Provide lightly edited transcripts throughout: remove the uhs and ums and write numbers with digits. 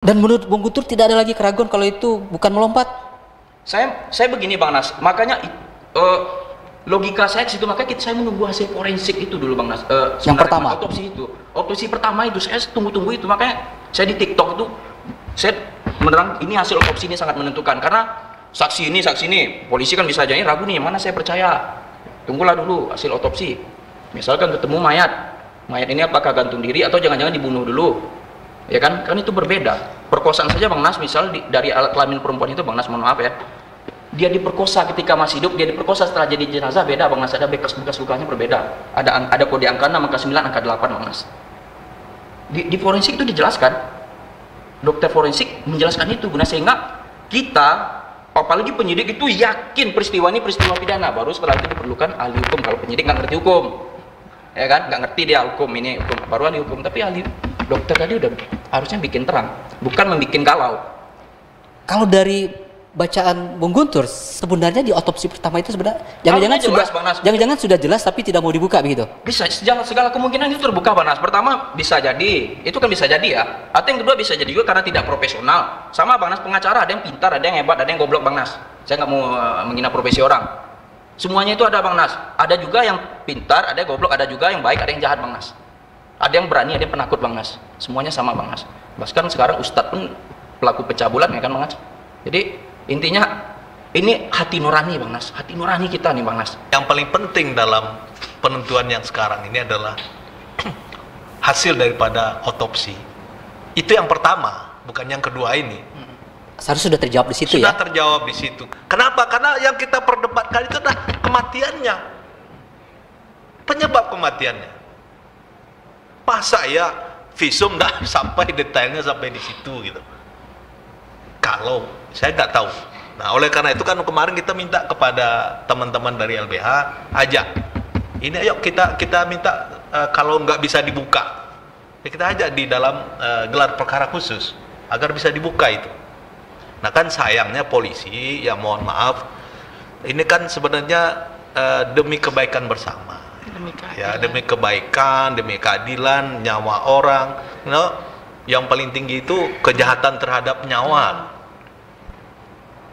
Dan menurut Bung Guntur tidak ada lagi keraguan kalau itu bukan melompat. Saya begini Bang Nas, makanya logika saya ke situ, makanya saya menunggu hasil forensik itu dulu Bang Nas. Yang pertama, otopsi pertama itu saya tunggu itu, makanya saya di TikTok itu saya menerang ini hasil otopsi ini sangat menentukan, karena saksi ini polisi kan bisa jadi ragu nih, mana saya percaya. Tunggulah dulu hasil otopsi. Misalkan ketemu mayat ini apakah gantung diri atau jangan-jangan dibunuh dulu, ya kan itu berbeda. Perkosaan saja Bang Nas, misal dari alat kelamin perempuan itu Bang Nas, mohon maaf ya, dia diperkosa ketika masih hidup, dia diperkosa setelah jadi jenazah, beda Bang Nas, ada bekas lukanya berbeda, ada kode angka 6, angka 9, angka 8 Bang Nas. Di forensik itu dijelaskan, dokter forensik menjelaskan itu, guna sehingga kita, apalagi penyidik itu yakin peristiwa ini peristiwa pidana, baru setelah itu diperlukan ahli hukum. Kalau penyidik nggak ngerti hukum, ya kan, nggak ngerti dia hukum, ini hukum, baru ahli hukum. Tapi ahli dokter tadi udah harusnya bikin terang, bukan membikin galau. Kalau dari bacaan Bung Guntur, sebenarnya di otopsi pertama itu sebenarnya jangan-jangan sudah jelas tapi tidak mau dibuka begitu. Bisa, segala kemungkinan itu terbuka Bang Nas. Pertama bisa jadi, itu kan bisa jadi ya. Atau yang kedua bisa jadi juga karena tidak profesional. Sama Bang Nas, pengacara ada yang pintar, ada yang hebat, ada yang goblok Bang Nas. Saya nggak mau menghina profesi orang. Semuanya itu ada Bang Nas. Ada juga yang pintar, ada yang goblok, ada juga yang baik, ada yang jahat Bang Nas. Ada yang berani, ada yang penakut Bang Nas. Semuanya sama Bang Nas. Bahkan sekarang Ustadz pun pelaku pencabulan ya kan Bang Nas. Jadi intinya ini hati nurani Bang Nas, hati nurani kita nih Bang Nas. Yang paling penting dalam penentuan yang sekarang ini adalah hasil daripada otopsi. Itu yang pertama, bukan yang kedua ini. Seharusnya sudah terjawab di situ. Sudah ya? terjawab di situ. Kenapa? Karena yang kita perdebatkan itu adalah kematiannya. Penyebab kematiannya. Masa ya visum dah sampai detailnya sampai di situ gitu. Kalau saya nggak tahu. Nah, oleh karena itu kan kemarin kita minta kepada teman-teman dari LBH, ajak. Ini ayo kita minta kalau nggak bisa dibuka, ya kita ajak di dalam gelar perkara khusus agar bisa dibuka itu. Nah kan sayangnya polisi, ya mohon maaf, ini kan sebenarnya demi kebaikan bersama. Demi kebaikan, demi keadilan, nyawa orang. Yang paling tinggi itu kejahatan terhadap nyawa.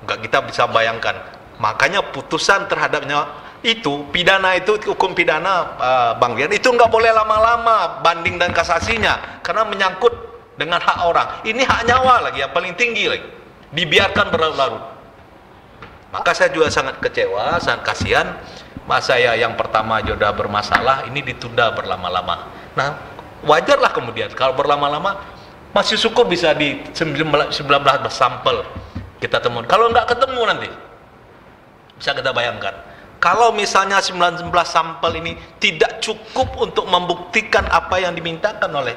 Nggak kita bisa bayangkan. Makanya putusan terhadap nyawa itu, pidana itu, hukum pidana Bang Rian, itu nggak boleh lama-lama banding dan kasasinya. Karena menyangkut dengan hak orang. Ini hak nyawa lagi, yang paling tinggi lagi. Dibiarkan berlarut-larut. Maka saya juga sangat kecewa, sangat kasihan. Masa ya yang pertama sudah bermasalah, ini ditunda berlama-lama. Nah, wajarlah kemudian kalau berlama-lama masih syukur bisa di 19 sampel kita temukan. Kalau nggak ketemu nanti, bisa kita bayangkan. Kalau misalnya 19 sampel ini tidak cukup untuk membuktikan apa yang dimintakan oleh,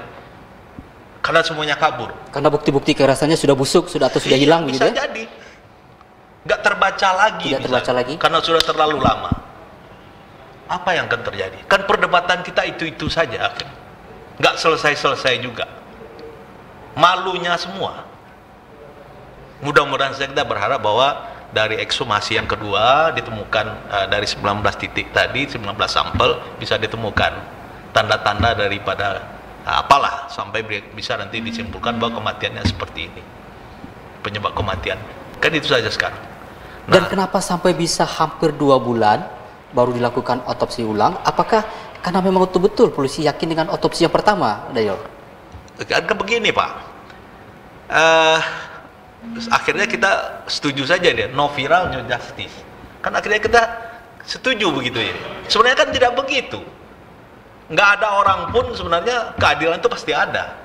karena semuanya kabur. Karena bukti-bukti kekerasannya sudah busuk, sudah hilang bisa gitu ya? jadi. Nggak terbaca lagi. Tidak terbaca lagi. Karena sudah terlalu lama. Apa yang akan terjadi? Kan perdebatan kita itu saja. Nggak selesai-selesai juga. Malunya semua. Mudah-mudahan kita berharap bahwa dari ekshumasi yang kedua ditemukan dari 19 titik tadi, 19 sampel bisa ditemukan tanda-tanda daripada apalah sampai bisa nanti disimpulkan bahwa kematiannya seperti ini. Penyebab kematian. Kan itu saja sekarang. Nah, dan kenapa sampai bisa hampir 2 bulan baru dilakukan otopsi ulang? Apakah karena memang betul-betul polisi yakin dengan otopsi yang pertama, Dayo? Kan begini Pak, akhirnya kita setuju saja dia, no viral, no justice. Kan akhirnya kita setuju begitu ya. Sebenarnya kan tidak begitu. Nggak ada orang pun sebenarnya keadilan itu pasti ada.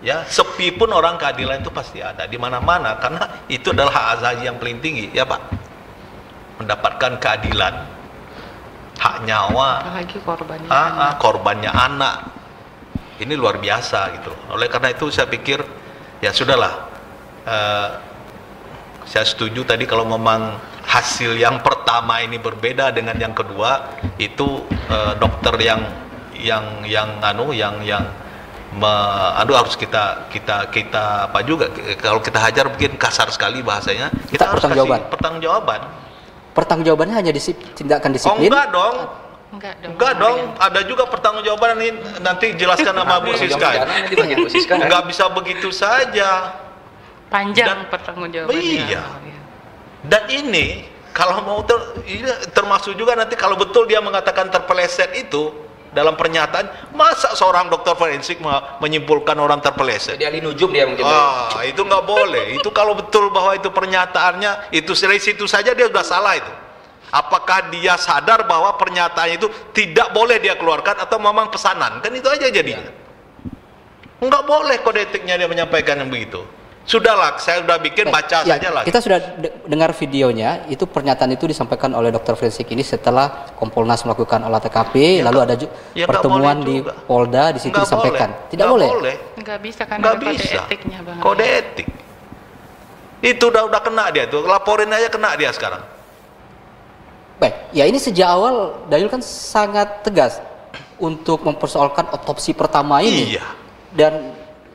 Ya, sepi pun orang keadilan itu pasti ada di mana-mana, karena itu adalah hak asasi yang paling tinggi, ya Pak. Mendapatkan keadilan, hak nyawa, apalagi korbannya anak, ini luar biasa gitu. Oleh karena itu saya pikir ya sudahlah, saya setuju tadi kalau memang hasil yang pertama ini berbeda dengan yang kedua, itu dokter yang harus kita apa juga, kalau kita hajar mungkin kasar sekali bahasanya, kita harus kasih pertanggungjawaban. Pertanggungjawabannya hanya tindakan disiplin? Oh enggak dong, Enggak dong, ada juga pertanggungjawaban ini nanti jelaskan sama Bu Siska. Enggak bisa begitu saja. Panjang pertanggungjawabannya. Iya. Dan ini kalau mau ini termasuk juga nanti kalau betul dia mengatakan terpeleset itu dalam pernyataan, masa seorang dokter forensik menyimpulkan orang terpeleset? Jadi ahli nujum dia mungkin. Itu nggak boleh. Itu kalau betul bahwa itu pernyataannya itu dari situ saja dia sudah salah itu. Apakah dia sadar bahwa pernyataannya itu tidak boleh dia keluarkan atau memang pesanan? Kan itu aja jadinya. Nggak boleh kode etiknya dia menyampaikan yang begitu. Sudahlah, saya sudah bikin, baca saja lah. Kita sudah dengar videonya, itu pernyataan itu disampaikan oleh dokter forensik ini setelah Kompolnas melakukan olah TKP, lalu ada pertemuan di Polda, di situ disampaikan. Tidak boleh. Nggak bisa karena ada kode etiknya, Bang. Kode etik. Itu udah kena dia tuh, laporin aja kena dia sekarang. Baik, ya ini sejak awal Dayul kan sangat tegas untuk mempersoalkan otopsi pertama ini. Iya. Dan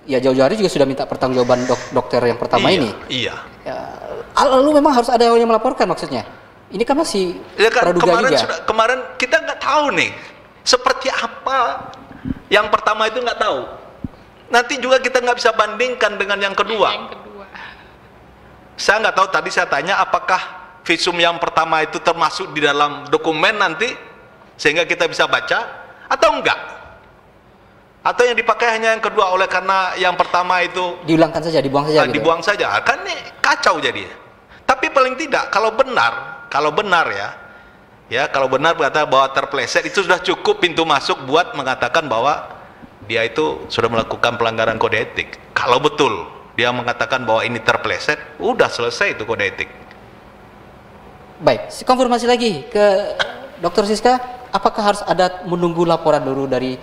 ya jauh-jauh hari juga sudah minta pertanggungjawaban dokter yang pertama ini. Iya. Ya, lalu memang harus ada yang melaporkan maksudnya. Ini kan masih ya kan, praduga juga. Kemarin kita nggak tahu nih seperti apa. Yang pertama itu nggak tahu. Nanti juga kita nggak bisa bandingkan dengan yang kedua. Saya nggak tahu, tadi saya tanya apakah visum yang pertama itu termasuk di dalam dokumen nanti sehingga kita bisa baca atau enggak. Atau yang dipakai hanya yang kedua oleh karena yang pertama itu diulangkan saja, dibuang saja. Dibuang saja, kan ini kacau jadi. Tapi paling tidak kalau benar kalau benar berkata bahwa terpeleset, itu sudah cukup pintu masuk buat mengatakan bahwa dia itu sudah melakukan pelanggaran kode etik. Kalau betul dia mengatakan bahwa ini terpeleset, udah selesai itu kode etik. Baik, konfirmasi lagi ke Dr. Siska, apakah harus ada menunggu laporan dulu dari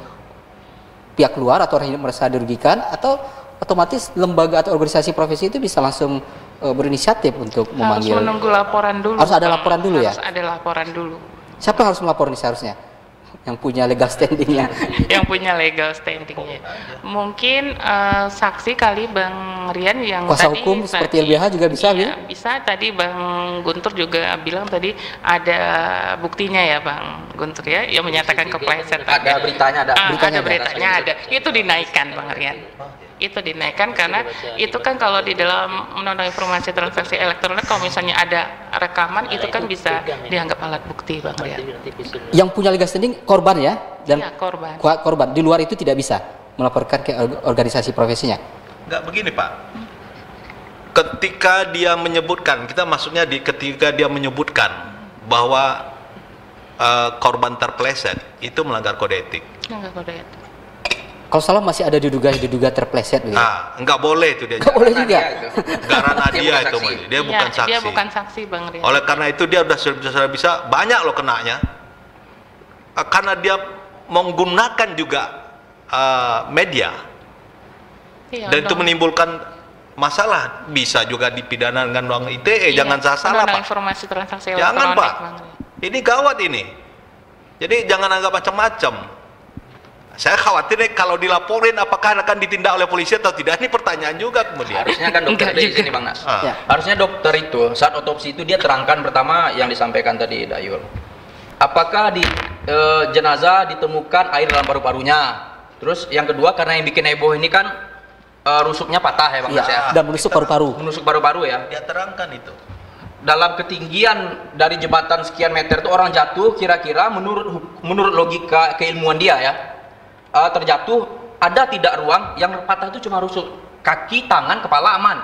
pihak luar atau orang yang merasa dirugikan, atau otomatis lembaga atau organisasi profesi itu bisa langsung berinisiatif untuk memanggil? Harus menunggu laporan dulu. Harus ada laporan dulu ya? Harus ada laporan dulu. Siapa yang harus melapor nih seharusnya? Yang punya legal standingnya? Yang punya legal standingnya. Mungkin saksi kali Bang Rian yang kuasa tadi, hukum seperti LBH juga bisa, ya, bisa. Tadi Bang Guntur juga bilang tadi ada buktinya ya Bang Guntur ya, yang menyatakan kepleset. Ada beritanya, ada beritanya ada. Itu dinaikkan Bang Rian. Itu dinaikkan karena itu kan kalau di dalam Undang-Undang Informasi Transaksi Elektronik kalau misalnya ada rekaman itu kan bisa dianggap alat bukti Bang Rian. Yang punya legal standing korban ya, dan ya, korban. Korban di luar itu tidak bisa melaporkan ke organisasi profesinya. Enggak begini Pak. Ketika dia menyebutkan, kita maksudnya ketika dia menyebutkan bahwa korban terpeleset itu melanggar kode etik. Melanggar kode etik. Kalau salah masih ada diduga terpleset gitu. Enggak boleh itu dia. Enggak boleh juga. Karena dia itu dia bukan saksi. Dia bukan saksi Bang Rian. Oleh karena itu dia sudah bisa banyak loh kenanya. Karena dia menggunakan juga media. Iya, dan itu menimbulkan masalah, bisa juga dipidana dengan uang ITE. Jangan salah Pak. Informasi transaksi jangan elektronik, Pak. Bang. Ini gawat ini. Jadi jangan anggap macam-macam. Saya khawatir nih kalau dilaporin apakah akan ditindak oleh polisi atau tidak. Ini pertanyaan juga kemudian. Harusnya kan dokter di sini Bang Nas. Ya. Harusnya dokter itu saat otopsi itu dia terangkan pertama yang disampaikan tadi Dayul. Apakah di jenazah ditemukan air dalam paru-parunya? Terus yang kedua karena yang bikin heboh ini kan rusuknya patah ya Bang Nas ya. Dan menusuk paru-paru. Menusuk paru-paru ya. Dia terangkan itu. Dalam ketinggian dari jembatan sekian meter itu orang jatuh kira-kira menurut logika keilmuan dia ya. Terjatuh, ada tidak ruang yang patah itu cuma rusuk kaki, tangan, kepala aman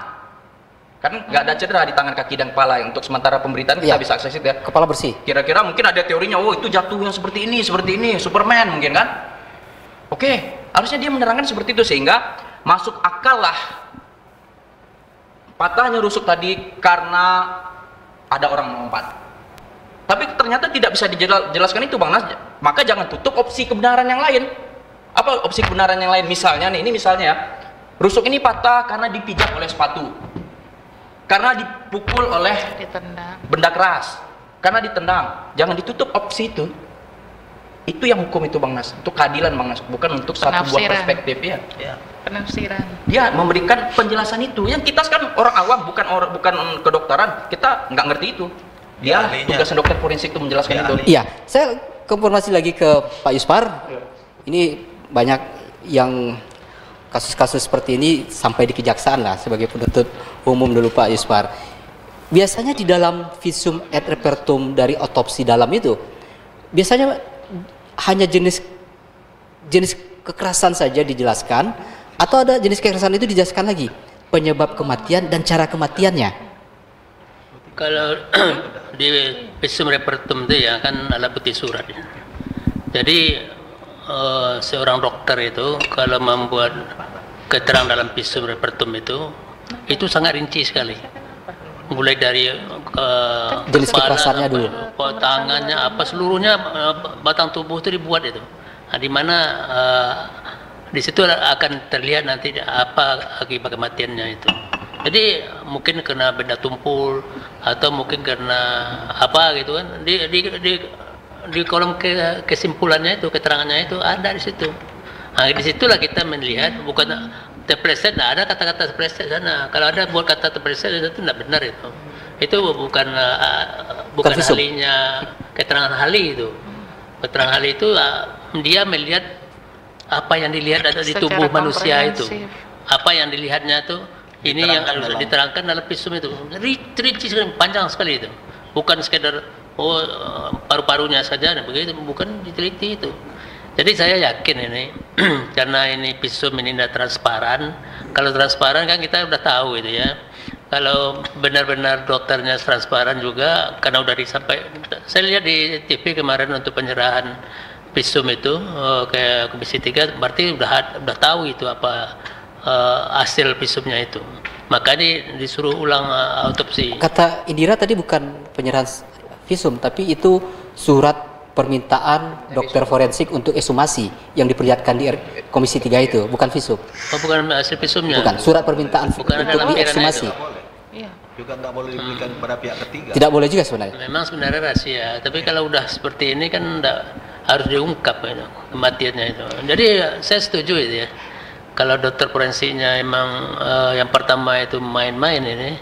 kan nggak ada cedera di tangan, kaki, dan kepala. Untuk sementara pemberitaan kita bisa akses itu ya, kepala bersih. Kira-kira mungkin ada teorinya, oh itu jatuh yang seperti ini, Superman mungkin kan. Oke, harusnya dia menerangkan seperti itu sehingga masuk akal lah patahnya rusuk tadi karena ada orang melompat. Tapi ternyata tidak bisa dijelaskan itu Bang Nas, maka jangan tutup opsi kebenaran yang lain. Apa opsi kebenaran yang lain? Misalnya nih, ini misalnya ya, rusuk ini patah karena dipijak oleh sepatu, karena dipukul oleh benda keras, karena ditendang. Jangan ditutup opsi itu. Itu yang hukum itu Bang Nas, untuk keadilan Bang Nas, bukan untuk satu buah perspektif ya. Penafsiran. Dia memberikan penjelasan itu. Yang kita kan orang awam, bukan kedokteran, kita nggak ngerti itu. Dia tugas dokter forensik itu menjelaskan itu. Iya, saya konfirmasi lagi ke Pak Yuspar. Ini banyak yang kasus-kasus seperti ini sampai di kejaksaan lah sebagai penuntut umum dulu Pak Yuspar. Biasanya di dalam visum et repertum dari otopsi dalam itu biasanya hanya jenis kekerasan saja dijelaskan atau ada jenis kekerasan itu dijelaskan lagi penyebab kematian dan cara kematiannya. Kalau di visum repertum itu ya kan alat bukti surat ya. Jadi seorang dokter itu kalau membuat keterangan dalam visum repertum itu sangat rinci sekali. Mulai dari jenis kepala, kekerasannya dulu, tangannya, apa seluruhnya batang tubuh itu dibuat itu. Nah, di mana di situ akan terlihat nanti apa akibat kematiannya itu. Jadi mungkin karena benda tumpul atau mungkin karena apa gitu kan. Di kolom kesimpulannya itu, keterangannya itu ada di situ. Nah, di situlah kita melihat bukan terpleset, nah ada kata-kata terpleset sana. Kalau ada buat kata terpleset itu tidak benar itu. Itu bukan ahlinya, keterangan ahli itu. Keterangan ahli itu dia melihat apa yang dilihat ada di tubuh manusia itu. Apa yang dilihatnya itu ini yang harus diterangkan dalam visum itu. Rinci sekali, panjang sekali itu. Bukan sekedar paru-parunya saja, begitu, bukan diteliti itu. Jadi saya yakin ini karena ini visum ini tidak transparan. Kalau transparan kan kita udah tahu itu ya. Kalau benar-benar dokternya transparan juga, karena udah disampaikan. Saya lihat di TV kemarin untuk penyerahan visum itu ke Komisi 3, berarti udah tahu itu apa hasil visumnya itu. Makanya disuruh ulang autopsi. Kata Indira tadi bukan penyerahan visum, tapi itu surat permintaan dokter forensik untuk ekshumasi yang diperlihatkan di Komisi 3 itu, bukan visum. Oh, bukan hasil visumnya. Bukan, surat permintaan bukan untuk diekshumasi. Iya. Juga nggak boleh diberikan kepada pihak ketiga. Tidak boleh juga sebenarnya. Memang sebenarnya rahasia, tapi kalau udah seperti ini kan harus diungkap itu, kematiannya itu. Jadi saya setuju itu ya. Kalau dokter forensiknya emang yang pertama itu main-main ini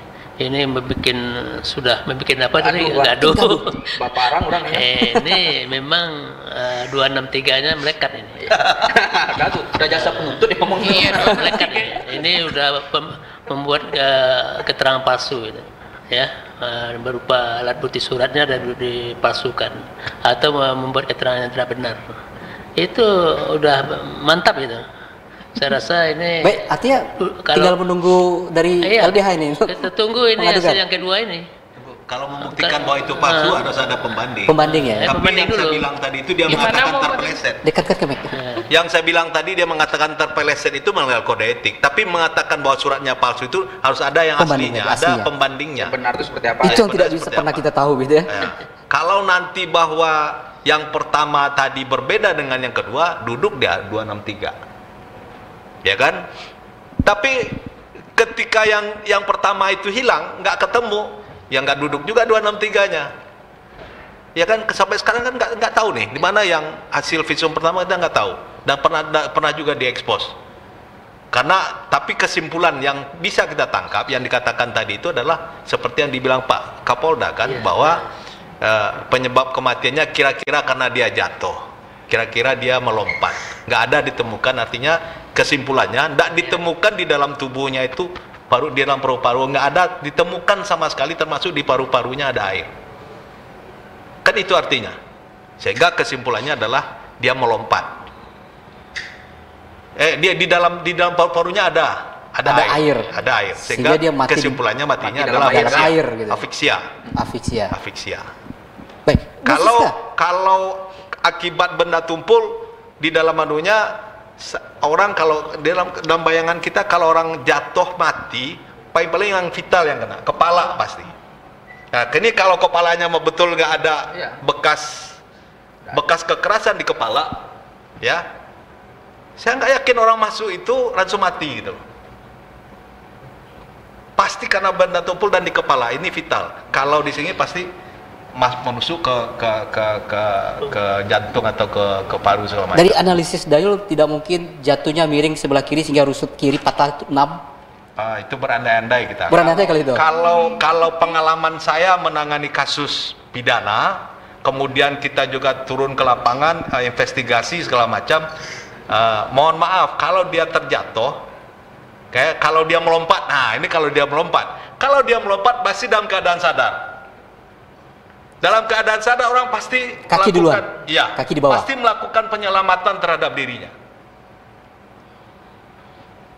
sudah membuat apa tadi? Gaduh. Baparang orang ya. Ini memang 263-nya melekat ini. Gaduh, udah jasa penuntut ya ngomong. Iya, melekat ini. Ini udah membuat keterangan palsu itu. Ya, berupa alat bukti suratnya dan dipalsukan atau membuat keterangan yang tidak benar. Itu udah mantap itu. Saya rasa ini Baik, artinya tinggal menunggu dari LBH ini. Kita tunggu ini hasil yang kedua ini. Kalau membuktikan bahwa itu palsu harus ada pembanding. Pembanding ya. Tapi pembanding yang saya dulu. bilang tadi itu dia mengatakan terpeleset. Dekatkan ke mic. Yang saya bilang tadi dia mengatakan terpeleset itu melanggar kode etik. Tapi mengatakan bahwa suratnya palsu itu harus ada yang Pembandingnya, aslinya, ada aslinya. pembandingnya. Benar itu seperti apa? Itu yang tidak bisa seperti pernah apa? kita tahu gitu ya. Ya. Kalau nanti bahwa yang pertama tadi berbeda dengan yang kedua, duduk dia 263. Ya kan? Tapi ketika yang pertama itu hilang, nggak ketemu, ya nggak duduk juga 263-nya. Ya kan? Sampai sekarang kan nggak tahu nih di mana yang hasil visum pertama kita nggak tahu dan pernah juga diekspos. Karena tapi kesimpulan yang bisa kita tangkap yang dikatakan tadi itu adalah seperti yang dibilang Pak Kapolda kan, bahwa penyebab kematiannya kira-kira karena dia jatuh. Kira-kira dia melompat, nggak ada ditemukan, artinya kesimpulannya nggak ditemukan di dalam tubuhnya itu di dalam paru-paru nggak ada ditemukan sama sekali, termasuk di paru-parunya ada air, kan itu artinya, sehingga kesimpulannya adalah dia melompat. Dia di dalam paru-parunya ada air, sehingga dia mati kesimpulannya matinya mati adalah dalam air gitu. Asfiksia. Baik. Kalau akibat benda tumpul di dalam anunya, orang kalau dalam bayangan kita kalau orang jatuh mati paling yang vital yang kena kepala pasti. Nah, ini kalau kepalanya betul nggak ada bekas kekerasan di kepala, ya, saya nggak yakin orang masuk itu langsung mati gitu. Pasti karena benda tumpul dan di kepala ini vital. Kalau di sini pasti menusuk ke jantung atau ke paru segala macam. Dari analisis Dayul tidak mungkin jatuhnya miring sebelah kiri sehingga rusuk kiri patah 6. Itu berandai-andai kita. Berandai kali itu. Kalau pengalaman saya menangani kasus pidana, kemudian kita juga turun ke lapangan, investigasi segala macam. Mohon maaf kalau dia terjatuh, kayak kalau dia melompat. Nah, ini kalau dia melompat pasti dalam keadaan sadar. Dalam keadaan sadar orang pasti Kaki duluan? ya, Kaki di bawah? pasti melakukan penyelamatan terhadap dirinya.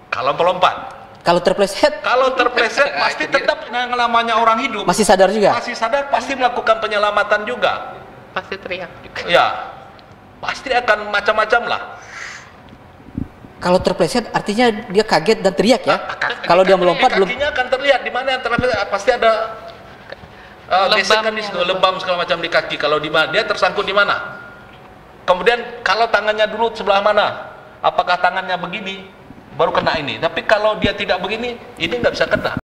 Kalau melompat. Kalau terpleset Kalau terpleset pasti tetap yang namanya orang hidup. masih sadar juga? Masih sadar, pasti melakukan penyelamatan juga. Pasti teriak juga. Ya, pasti akan macam-macam lah. Kalau terpleset artinya dia kaget dan teriak ya? Kalau dia melompat belum. Kakinya akan terlihat di mana yang terpleset, pasti ada gesekan di situ, lebam segala macam di kaki. Kalau di mana dia tersangkut di mana? Kemudian kalau tangannya dulu sebelah mana? Apakah tangannya begini baru kena ini? Tapi kalau dia tidak begini, ini nggak bisa kena.